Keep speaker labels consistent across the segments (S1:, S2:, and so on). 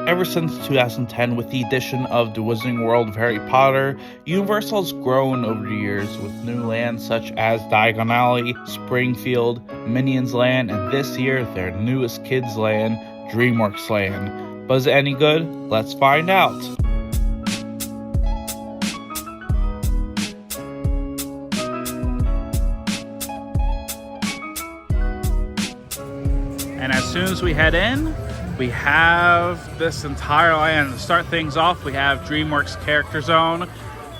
S1: Ever since 2010, with the addition of the Wizarding World of Harry Potter, Universal has grown over the years with new lands such as Diagon Alley, Springfield, Minions Land, and this year, their newest kids land, DreamWorks Land. But is it any good? Let's find out! And as soon as we head in, we have this entire land. To start things off, we have DreamWorks Character Zone,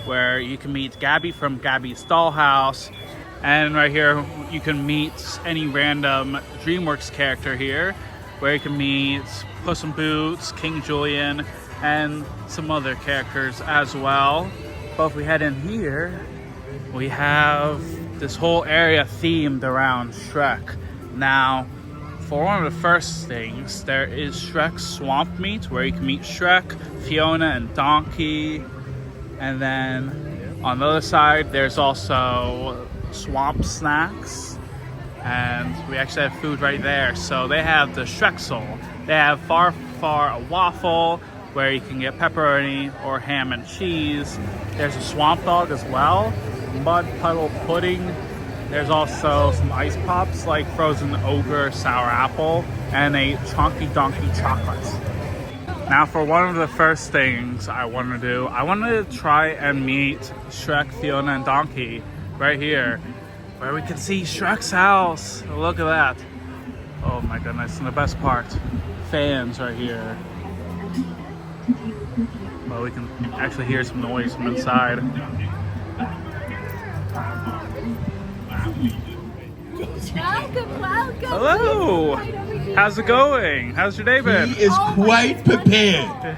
S1: where you can meet Gabby from Gabby's Dollhouse. And right here, you can meet any random DreamWorks character here, where you can meet Puss in Boots, King Julian, and some other characters as well. But if we head in here, we have this whole area themed around Shrek. Now, for one of the first things, there is Shrek's Swamp Meet, where you can meet Shrek, Fiona, and Donkey. And then on the other side, there's also Swamp Snacks. And we actually have food right there. So they have the Shreksel. They have Far a waffle, where you can get pepperoni or ham and cheese. There's a Swamp Dog as well. Mud Puddle Pudding. There's also some ice pops like frozen ogre sour apple and a chonky donkey chocolate. Now for one of the first things I want to do, I wanted to try and meet Shrek, Fiona, and Donkey right here, where we can see Shrek's house. Look at that. Oh my goodness, and the best part, fans right here. Well, we can actually hear some noise from inside.
S2: Welcome.
S1: Hello. How's it going? How's your day been?
S3: He is quite prepared.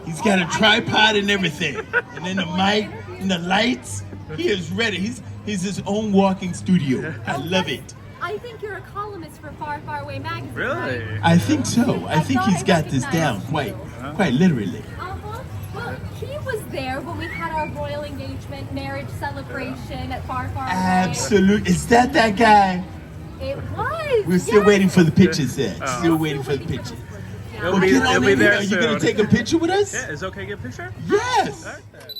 S3: He's got a tripod and everything, and then the mic and the lights. He is ready. He's his own walking studio. I love it.
S2: I think you're a columnist for Far Away magazine.
S1: Really?
S2: Right?
S3: I think so. I think he's got this down quite literally.
S2: Well, he was there when we had our royal engagement marriage celebration at Far Away.
S3: Absolutely. Is that guy?
S2: It was.
S3: We're still waiting for the pictures there. Still waiting for the pictures.
S1: It'll be there
S3: Are you
S1: soon.
S3: going to take a picture with us?
S1: Yeah, is it okay to get a picture?
S3: Yes.
S1: All right, then.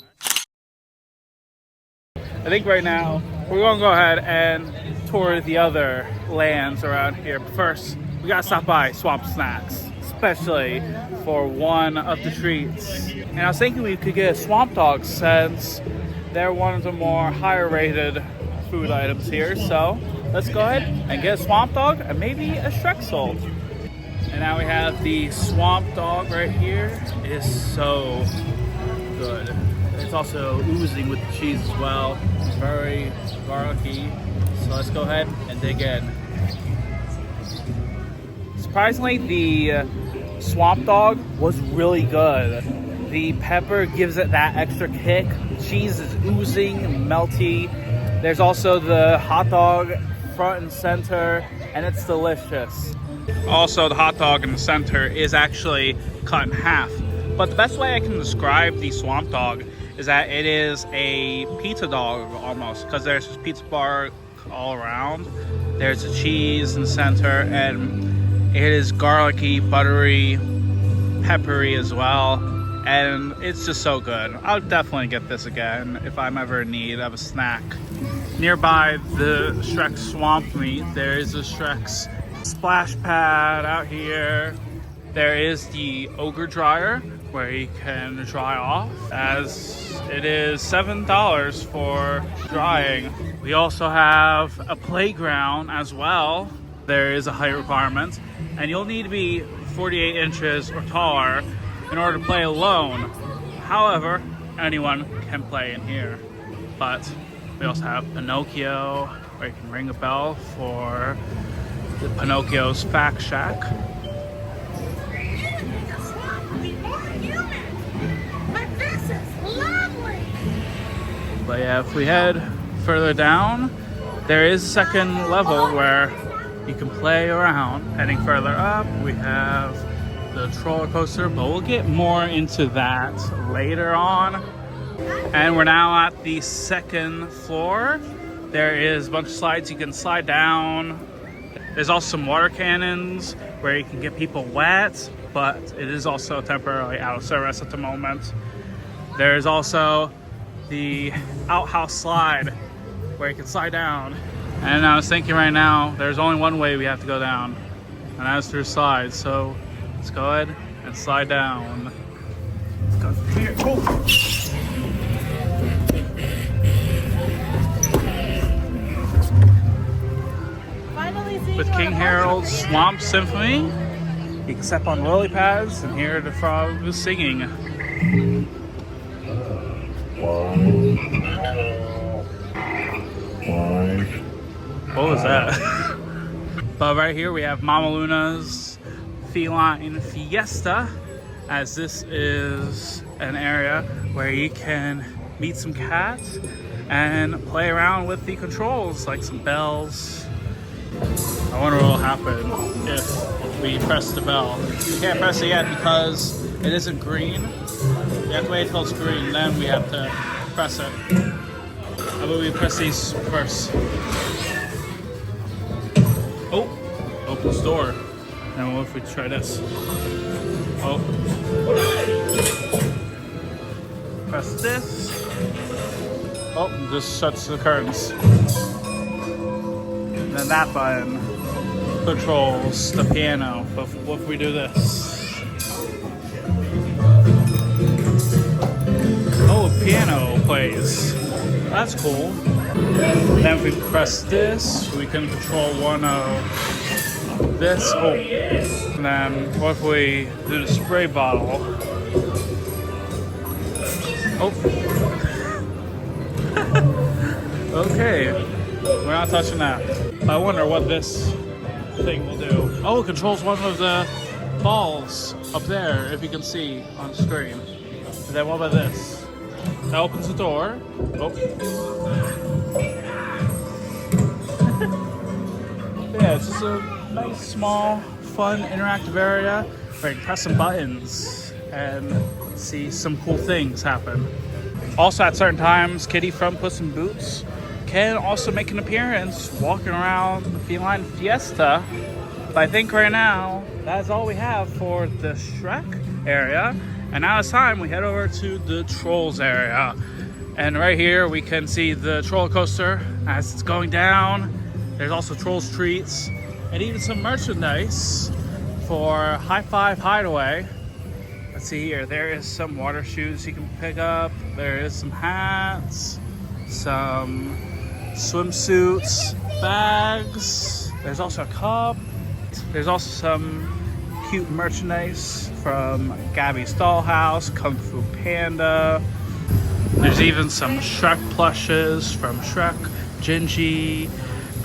S1: I think right now we're going to go ahead and tour the other lands around here. But first, we got to stop by Swamp Snacks, especially for one of the treats. And I was thinking we could get a Swamp Dog since they're one of the more higher rated food items here. So let's go ahead and get a Swamp Dog and maybe a Shreksel. And now we have the Swamp Dog right here. It is so good. It's also oozing with the cheese as well. Very garlicky. So let's go ahead and dig in. Surprisingly, the Swamp Dog was really good. The pepper gives it that extra kick. The cheese is oozing, melty. There's also the hot dog front and center, and it's delicious. Also, the hot dog in the center is actually cut in half. But the best way I can describe the Swamp Dog is that it is a pizza dog almost, because there's this pizza bar all around. There's a cheese in the center, and it is garlicky, buttery, peppery as well. And it's just so good. I'll definitely get this again if I'm ever in need of a snack. Nearby the Shrek Swamp Meet, there is a Shrek's splash pad out here. There is the Ogre Dryer, where you can dry off, as it is $7 for drying. We also have a playground as well. There is a height requirement, and you'll need to be 48 inches or taller in order to play alone. However, anyone can play in here. But we also have Pinocchio, where you can ring a bell for the Pinocchio's Fact Shack. But yeah, if we head further down, there is a second level where you can play around. Heading further up, we have the Trollercoaster, but we'll get more into that later on. And we're now at the second floor. There is a bunch of slides you can slide down. There's also some water cannons where you can get people wet. but it is also temporarily out of service at the moment. There is also the outhouse slide where you can slide down. And I was thinking right now, there's only one way we have to go down, and that's through slides. So let's go ahead and slide down. Let's go here. Oh. With King Harold's Swamp Symphony, you can step on lily pads and hear the frogs singing. What was that? But right here we have Mama Luna's Feline Fiesta, as this is an area where you can meet some cats and play around with the controls, like some bells. I wonder what will happen if we press the bell. We can't press it yet because it isn't green. We have to wait until it's green, then we have to press it. How about we press these first? Oh, opens the door. And what if we try this? Oh. Press this. Oh, this shuts the curtains. And then that button controls the piano. But what if we do this? Oh, a piano plays. That's cool. Then if we press this, we can control one of this. Oh. And then what if we do the spray bottle? Oh. Okay. We're not touching that. I wonder what this thing will do. Oh, it controls one of the balls up there, if you can see on the screen. And then what about this? That opens the door. Oh. Yeah, it's just a nice, small, fun, interactive area where you can press some buttons and see some cool things happen. Also, at certain times, Kitty from Puss in Boots can also make an appearance walking around the Feline Fiesta. But I think right now, that's all we have for the Shrek area. And now it's time we head over to the Trolls area. And right here, we can see the Trollercoaster as it's going down. There's also Trolls treats and even some merchandise for High Five Hideaway. Let's see here, there is some water shoes you can pick up. There is some hats, some swimsuits, bags. There's also a cup. There's also some cute merchandise from Gabby's Dollhouse, Kung Fu Panda. There's even some Shrek plushes from Shrek, Gingy,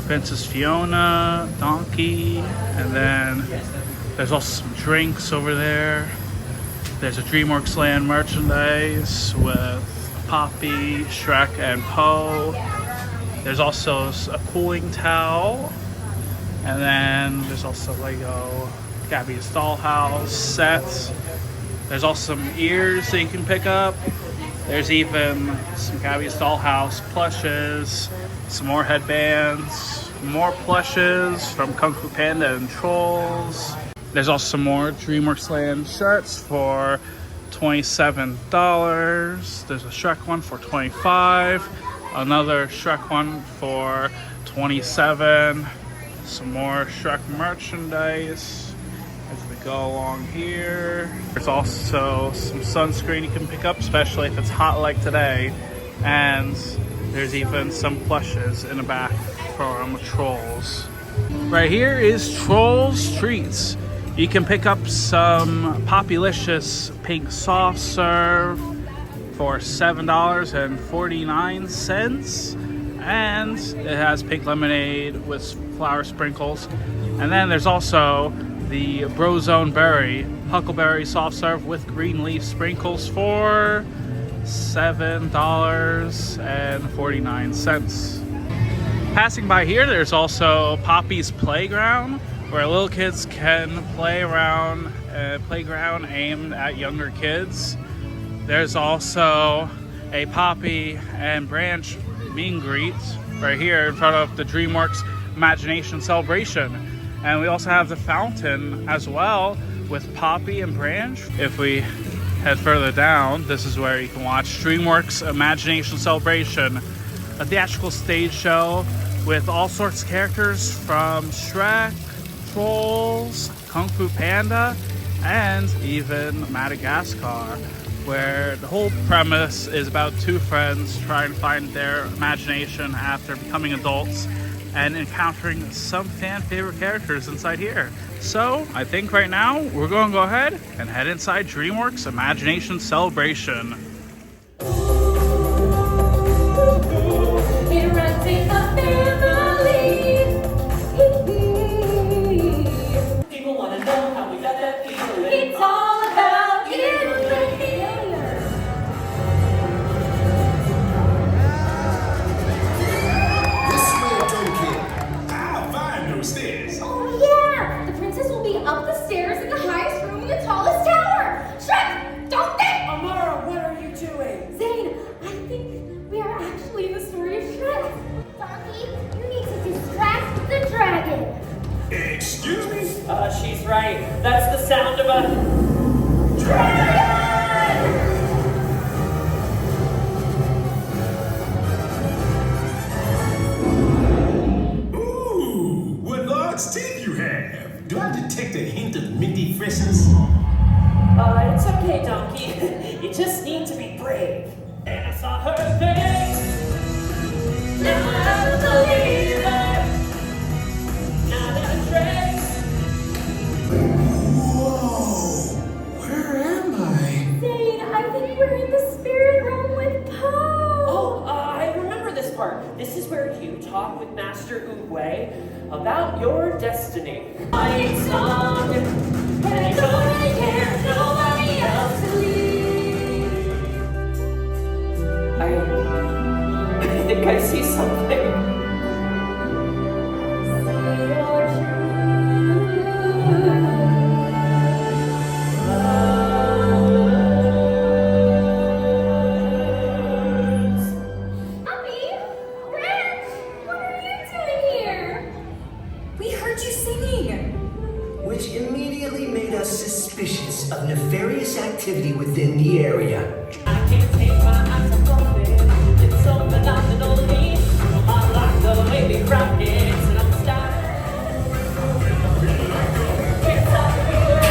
S1: Princess Fiona, Donkey, and then there's also some drinks over there. There's a DreamWorks Land merchandise with Poppy, Shrek, and Poe. There's also a cooling towel. And then there's also Lego Gabby's Dollhouse sets. There's also some ears that you can pick up. There's even some Gabby's Dollhouse plushes, some more headbands, more plushes from Kung Fu Panda and Trolls. There's also some more DreamWorks Land shirts for $27. There's a Shrek one for $25. Another Shrek one for $27. Some more Shrek merchandise as we go along here. There's also some sunscreen you can pick up, especially if it's hot like today. And there's even some plushes in the back from Trolls. Right here is Trolls Treats. You can pick up some Poppylicious pink soft serve for $7.49. And it has pink lemonade with flower sprinkles. And then there's also the Brozone Berry Huckleberry soft serve with green leaf sprinkles for $7.49. Passing by here, there's also Poppy's Playground, where little kids can play around a playground aimed at younger kids. There's also a Poppy and Branch meet and greet right here in front of the DreamWorks Imagination Celebration. And we also have the fountain as well, with Poppy and Branch. If we head further down, this is where you can watch DreamWorks Imagination Celebration, a theatrical stage show with all sorts of characters from Shrek, Trolls, Kung Fu Panda, and even Madagascar, where the whole premise is about two friends trying to find their imagination after becoming adults and encountering some fan favorite characters inside here. So I think right now we're going to go ahead and head inside DreamWorks Imagination Celebration.
S2: It runs in the family.
S4: People want to know how we got that feeling.
S2: It's all about you.
S5: This way, Donkey. I'll find those stairs.
S2: Oh yeah, the princess will be up the stairs in the highest room in the tallest tower. Shrek, don't think.
S4: Amara, what are you doing?
S2: Zane, I think we are actually in the story of Shrek. Donkey, you need to distract the dragon.
S5: Excuse me?
S4: She's right. That's the sound of a dragon!
S5: Ooh, what large teeth you have. Do I detect a hint of minty freshness?
S4: It's okay, Donkey. You just need to be brave. And I saw her face. Now I believe it. Now that trace.
S5: Whoa, where am I?
S2: Zane, I think we're in the spirit realm with Poe.
S4: Oh, I remember this part. This is where you talk with Master Oogway about your destiny.
S2: My song, and I don't care nobody else to leave.
S4: I think I see something.
S2: Say your truth. Poppy, Branch, what are you doing here?
S6: We heard you singing, which immediately made us suspicious of nefarious activity within the area.
S4: I can't take my eyes off it. It's so phenomenally. I like the way we rock it, and I'm starting. It's all good.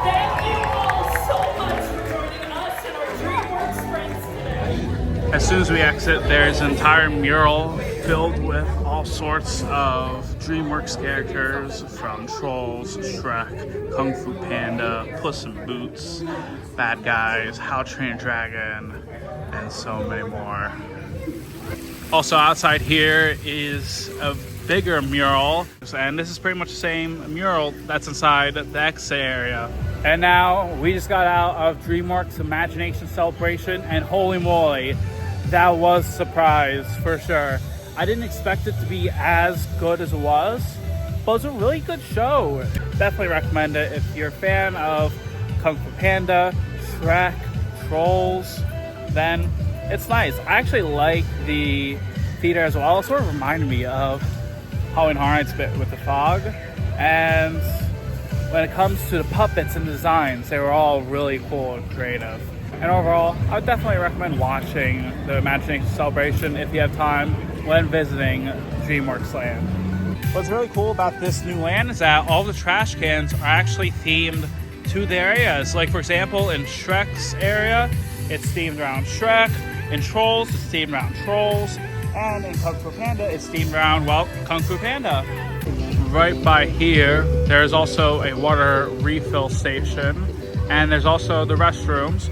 S4: Thank you all so much for joining us and our DreamWorks friends today.
S1: As soon as we exit, there's an entire mural filled with all sorts of DreamWorks characters from Trolls, Shrek, Kung Fu Panda, Puss in Boots, Bad Guys, How to Train Your Dragon, and so many more. Also outside here is a bigger mural, and this is pretty much the same mural that's inside the exit area. And now we just got out of DreamWorks Imagination Celebration, and holy moly, that was a surprise for sure. I didn't expect it to be as good as it was, but it was a really good show. Definitely recommend it if you're a fan of Kung Fu Panda, Shrek, Trolls, then it's nice. I actually like the theater as well. It sort of reminded me of Halloween Horror Nights a bit with the fog. And when it comes to the puppets and designs, they were all really cool and creative. And overall, I would definitely recommend watching the Imagination Celebration if you have time when visiting DreamWorks Land. What's really cool about this new land is that all the trash cans are actually themed to the areas. Like for example, in Shrek's area, it's themed around Shrek. In Trolls, it's themed around Trolls. And in Kung Fu Panda, it's themed around, well, Kung Fu Panda. Right by here, there's also a water refill station. And there's also the restrooms.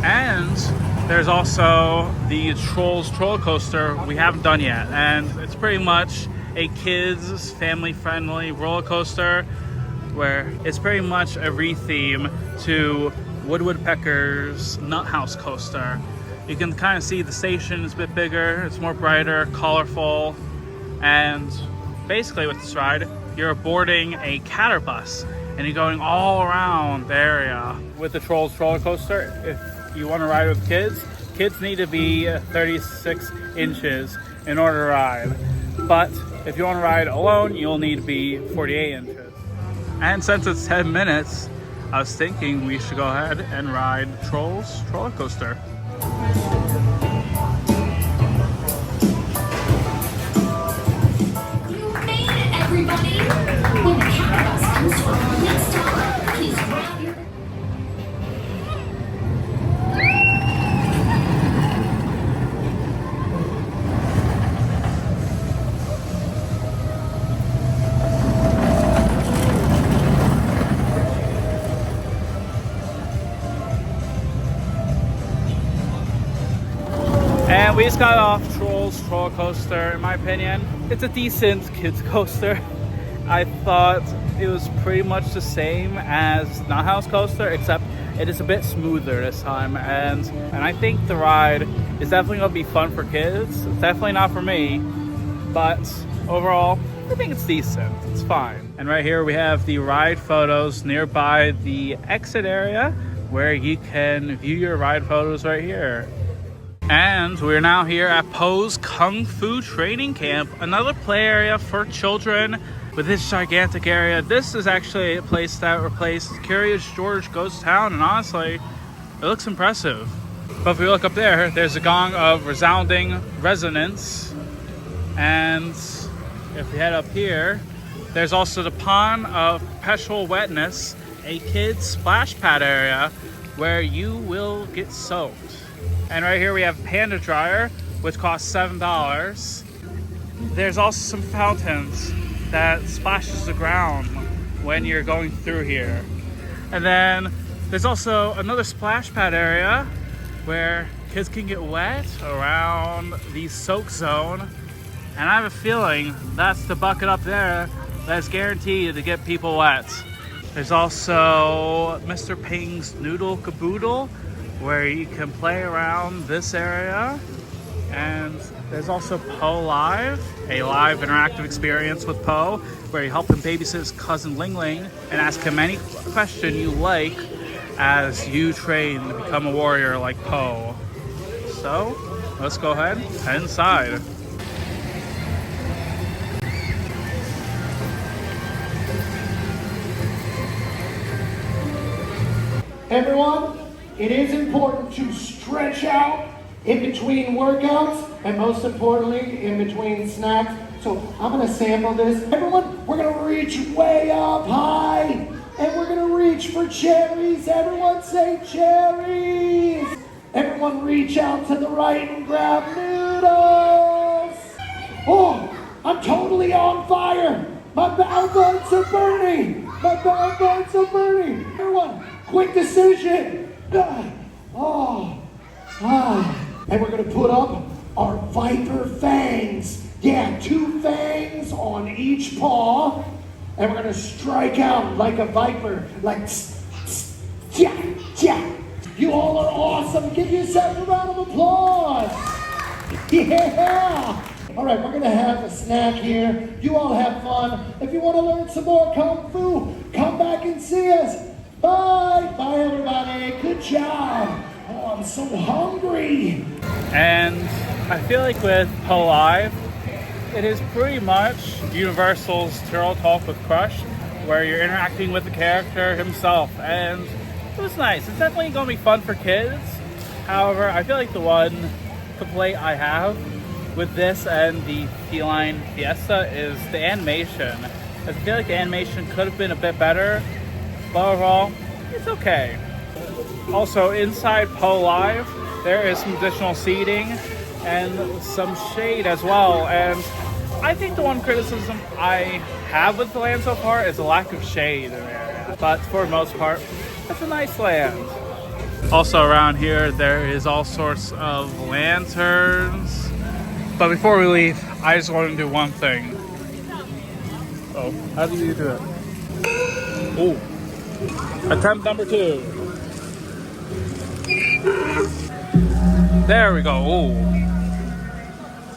S1: And there's also the Trolls Trollercoaster we haven't done yet. And it's pretty much a kids, family-friendly roller coaster where it's pretty much a re-theme to Woodpecker's Nut House Coaster. You can kind of see the station is a bit bigger, it's more brighter, colorful, and basically with this ride, you're boarding a catter bus and you're going all around the area. With the Trolls roller coaster, if you want to ride with kids, kids need to be 36 inches in order to ride. But if you want to ride alone, you'll need to be 48 inches. And since it's 10 minutes, I was thinking we should go ahead and ride Trolls Trollercoaster.
S2: You made it, everybody! When the cat bus comes from next time, please grab your...
S1: And we just got off Trolls Trollercoaster. In my opinion, it's a decent kids coaster. I thought it was pretty much the same as Nut House Coaster, except it is a bit smoother this time. And I think the ride is definitely going to be fun for kids. It's definitely not for me, but overall, I think it's decent. It's fine. And right here we have the ride photos nearby the exit area where you can view your ride photos right here. And we're now here at Po's Kung Fu Training Camp, another play area for children with this gigantic area. This is actually a place that replaced Curious George Goes to Town, and honestly, it looks impressive. But if we look up there, there's a gong of resounding resonance. And if we head up here, there's also the Pond of Perpetual Wetness, a kids splash pad area where you will get soaked. And right here we have Panda Dryer, which costs $7. There's also some fountains that splashes the ground when you're going through here. And then there's also another splash pad area where kids can get wet around the soak zone. And I have a feeling that's the bucket up there that's guaranteed to get people wet. There's also Mr. Ping's Noodle Caboodle, where you can play around this area. And there's also Po Live, a live interactive experience with Po, where you help him babysit his cousin Ling Ling and ask him any question you like as you train to become a warrior like Po. So let's go ahead and head inside.
S7: Everyone, it is important to stretch out in between workouts and most importantly in between snacks. So I'm gonna sample this. Everyone, we're gonna reach way up high and we're gonna reach for cherries. Everyone say cherries. Everyone reach out to the right and grab noodles. Oh, I'm totally on fire. My bowel buds are burning. My bowel buds are burning. Everyone, quick decision. And we're gonna put up our viper fangs. Yeah, 2 fangs on each paw. And we're gonna strike out like a viper, like yeah. You all are awesome. Give yourself a round of applause. Yeah. All right, we're gonna have a snack here. You all have fun. If you wanna learn some more Kung Fu, come back and see us. Bye. Bye, everybody. Good job. Oh, I'm so hungry.
S1: And I feel like with Po Live, it is pretty much Universal's Turtle Talk with Crush, where you're interacting with the character himself. And it was nice. It's definitely going to be fun for kids. However, I feel like the one complaint I have with this and the Feline Fiesta is the animation. I feel like the animation could have been a bit better, but overall, it's okay. Also, inside Po Live, there is some additional seating and some shade as well. And I think the one criticism I have with the land so far is the lack of shade in the area. But for the most part, it's a nice land. Also around here, there is all sorts of lanterns. But before we leave, I just want to do one thing. Oh, how do you do it? Oh, attempt number 2. There we go. Oh,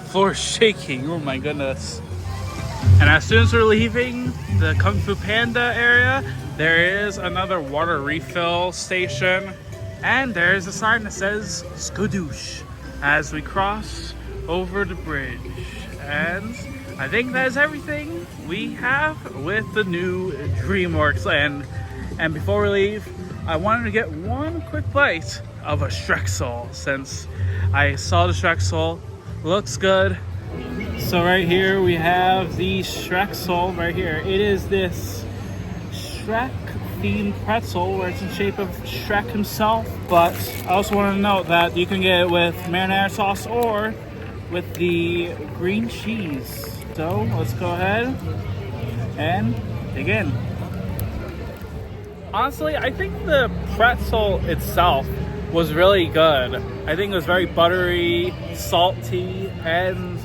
S1: floor is shaking. Oh my goodness. And as soon as we're leaving the Kung Fu Panda area, there is another water refill station. And there's a sign that says Skadoosh as we cross over the bridge. And I think that is everything we have with the new DreamWorks Land. And before we leave, I wanted to get one quick bite of a Shrek soul, since I saw the Shrek soul. Looks good. So right here we have the Shrek soul right here. It is this Shrek themed pretzel where it's in shape of Shrek himself, but I also want to note that you can get it with marinara sauce or with the green cheese. So let's go ahead and dig in. Honestly, I think the pretzel itself was really good. I think it was very buttery, salty, and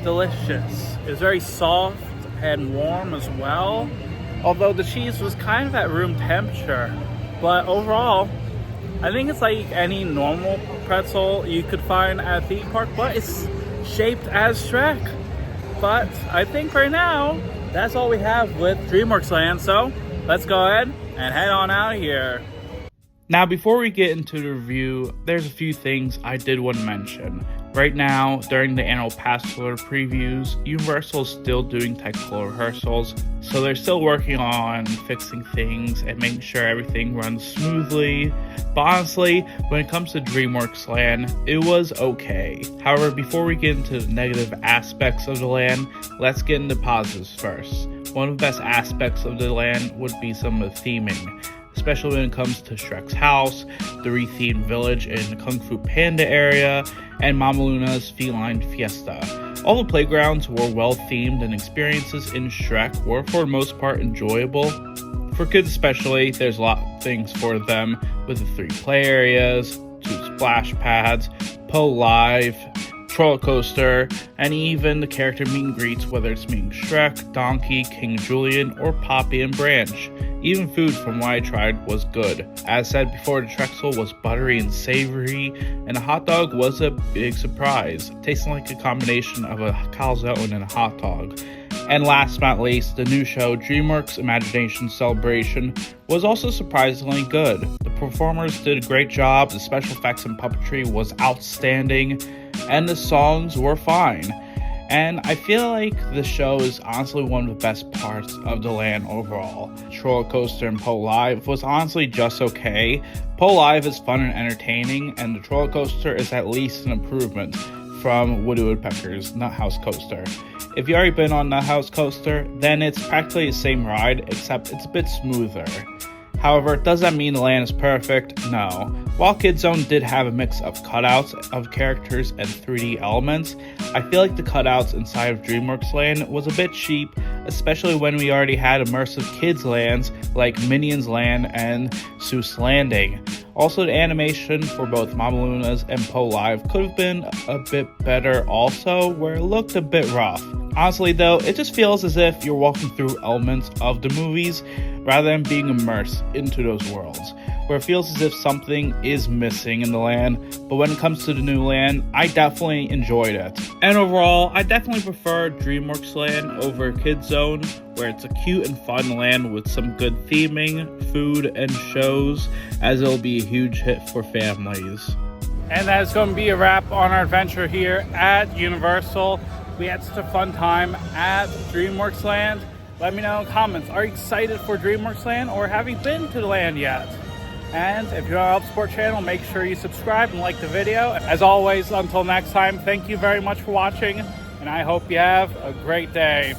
S1: delicious. It was very soft and warm as well, although the cheese was kind of at room temperature. But overall, I think it's like any normal pretzel you could find at a theme park, but it's shaped as Shrek. But I think right now, that's all we have with DreamWorks Land, so let's go ahead and head on out of here. Now, before we get into the review, there's a few things I did want to mention. Right now, during the annual pass holder previews, Universal is still doing technical rehearsals, so they're still working on fixing things and making sure everything runs smoothly. But honestly, when it comes to DreamWorks Land, it was okay. However, before we get into the negative aspects of the land, let's get into positives first. One of the best aspects of the land would be some of the theming, especially when it comes to Shrek's house, the rethemed village in the Kung Fu Panda area, and Mama Luna's feline fiesta. All the playgrounds were well themed, and experiences in Shrek were for the most part enjoyable. For kids especially, there's a lot of things for them, with the 3 play areas, 2 splash pads, Po Live, Trollercoaster, and even the character meet and greets, whether it's meeting Shrek, Donkey, King Julian, or Poppy and Branch. Even food from what I tried was good. As said before, the Shrek was buttery and savory, and the hot dog was a big surprise, tasting like a combination of a calzone and a hot dog. And last but not least, the new show, DreamWorks Imagination Celebration, was also surprisingly good. The performers did a great job, the special effects and puppetry was outstanding, and the songs were fine. And I feel like the show is honestly one of the best parts of the land overall. Trollercoaster and Po Live was honestly just okay. Po Live is fun and entertaining, and the Trollercoaster is at least an improvement from Woody Woodpecker's Nut House Coaster. If you've already been on Nut House Coaster, then it's practically the same ride, except it's a bit smoother. However, does that mean the land is perfect? No. While Kids Zone did have a mix of cutouts of characters and 3D elements, I feel like the cutouts inside of DreamWorks Land was a bit cheap, especially when we already had immersive kids lands like Minions Land and Seuss Landing. Also, the animation for both Mama Luna's and Po Live could have been a bit better also, where it looked a bit rough. Honestly though, it just feels as if you're walking through elements of the movies rather than being immersed into those worlds, where it feels as if something is missing in the land. But when it comes to the new land, I definitely enjoyed it. And overall, I definitely prefer DreamWorks Land over Kids Zone, where it's a cute and fun land with some good theming, food, and shows, as it'll be a huge hit for families. And that's going to be a wrap on our adventure here at Universal. We had such a fun time at DreamWorks Land. Let me know in the comments, are you excited for DreamWorks Land, or have you been to the land yet? And if you want to help support the channel, make sure you subscribe and like the video. As always, until next time, thank you very much for watching, and I hope you have a great day.